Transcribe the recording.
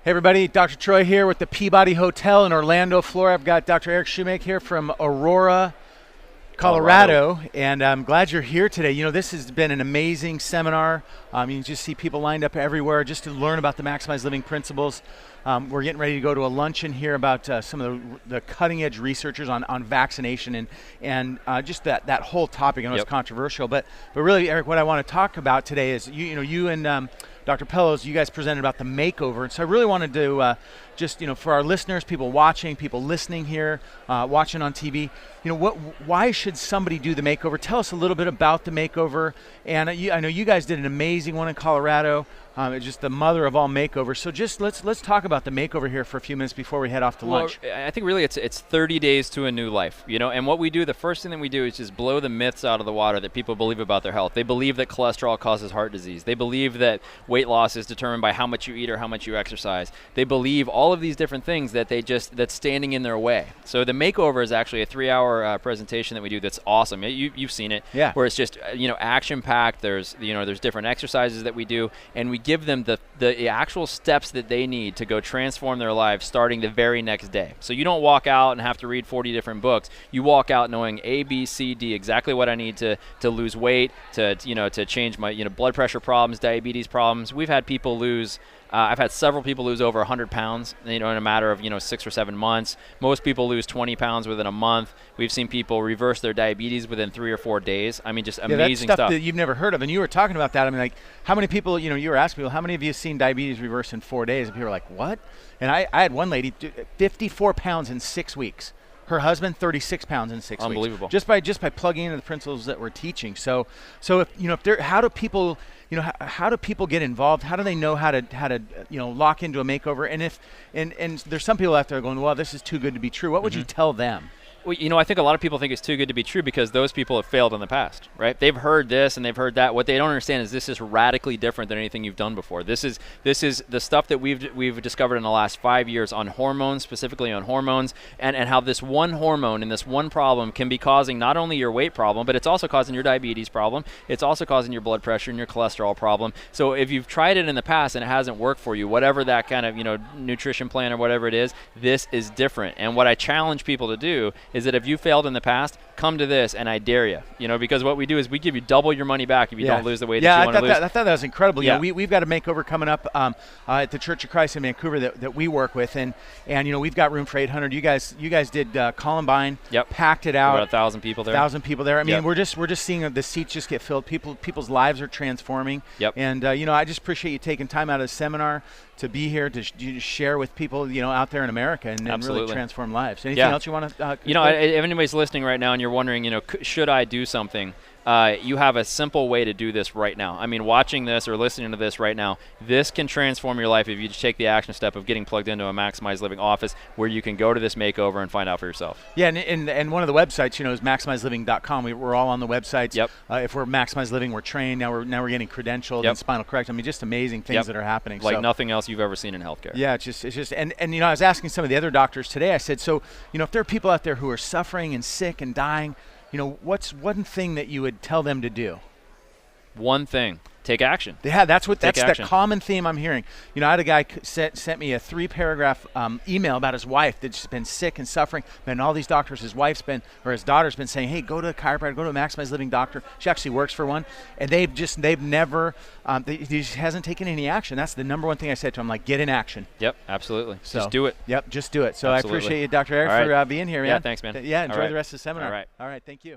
Hey everybody, Dr. Troy here with the Peabody Hotel in Orlando, Florida. I've got Dr. Eric Shuemake here from Aurora, Colorado, and I'm glad you're here today. You know, this has been an amazing seminar. You can just see people lined up everywhere just to learn about the Maximize Living principles. We're getting ready to go to a luncheon here about some of the cutting edge researchers on vaccination and just that whole topic. I know it's controversial, but really, Eric, what I want to talk about today is you and Dr. Pellos, you guys presented about the makeover, and so I really wanted to just, for our listeners, people watching, people listening here, watching on TV, why should somebody do the makeover? Tell us a little bit about the makeover, and I know you guys did an amazing one in Colorado. It's just the mother of all makeovers. So just let's talk about the makeover here for a few minutes before we head off to lunch. I think really it's 30 days to a new life, and what we do, the first thing that we do is just blow the myths out of the water that people believe about their health. They believe that cholesterol causes heart disease. They believe that weight loss is determined by how much you eat or how much you exercise. They believe all of these different things that's standing in their way. So the makeover is actually a 3-hour presentation that we do that's awesome. You've seen it, where it's just action-packed. There's different exercises that we do, and we give them the actual steps that they need to go transform their lives starting the very next day. So you don't walk out and have to read 40 different books. You walk out knowing A, B, C, D, exactly what I need to lose weight, to change my blood pressure problems, diabetes problems. We've had people lose I've had several people lose over 100 pounds, in a matter of 6 or 7 months. Most people lose 20 pounds within a month. We've seen people reverse their diabetes within 3 or 4 days. I mean, just amazing stuff that you've never heard of. And you were talking about that. I mean, like, how many people, you were asking people, how many of you have seen diabetes reverse in 4 days? And people were like, what? And I had one lady, 54 pounds in 6 weeks. Her husband, 36 pounds in 6 weeks. Unbelievable. Just by plugging into the principles that we're teaching. So if how do people, how do people get involved? How do they know how to lock into a makeover? And there's some people out there going, well, this is too good to be true. What would you tell them? Well, I think a lot of people think it's too good to be true because those people have failed in the past, right? They've heard this and they've heard that. What they don't understand is this is radically different than anything you've done before. This is the stuff that we've discovered in the last 5 years on hormones, specifically on hormones, and how this one hormone and this one problem can be causing not only your weight problem, but it's also causing your diabetes problem. It's also causing your blood pressure and your cholesterol problem. So if you've tried it in the past and it hasn't worked for you, whatever that kind of nutrition plan or whatever it is, this is different. And what I challenge people to do is that if you failed in the past, come to this, and I dare you. Because what we do is we give you double your money back if you don't lose the weight that you want to lose. I thought that was incredible. We've got a makeover coming up at the Church of Christ in Vancouver that we work with, and we've got room for 800. You guys did Columbine, packed it out. About 1,000 people there. 1,000 people there. I mean, we're just seeing the seats just get filled. People's lives are transforming. And I just appreciate you taking time out of the seminar to be here to share with people out there in America and really transform lives. Anything else you want to? If anybody's listening right now and you're wondering, should I do something? You have a simple way to do this right now. I mean, watching this or listening to this right now, this can transform your life if you just take the action step of getting plugged into a Maximize Living office where you can go to this makeover and find out for yourself. Yeah, and one of the websites, is MaximizeLiving.com. We're all on the websites. If we're Maximize Living, we're trained. Now we're getting credentialed and spinal correct. I mean, just amazing things that are happening. Like nothing else you've ever seen in healthcare. Yeah, it's just and I was asking some of the other doctors today. I said, so if there are people out there who are suffering and sick and dying, what's one thing that you would tell them to do? One thing. Take action. Yeah, that's the common theme I'm hearing. I had a guy sent me a 3-paragraph email about his wife that's been sick and suffering. And all these doctors, his daughter's been saying, hey, go to a chiropractor, go to a Maximize Living doctor. She actually works for one. And they've never, he hasn't taken any action. That's the number one thing I said to him, like, get in action. Yep, absolutely. So, just do it. Yep, just do it. So absolutely. I appreciate you, Dr. Eric, for being here, man. Yeah, thanks, man. Yeah, enjoy the rest of the seminar. All right, thank you.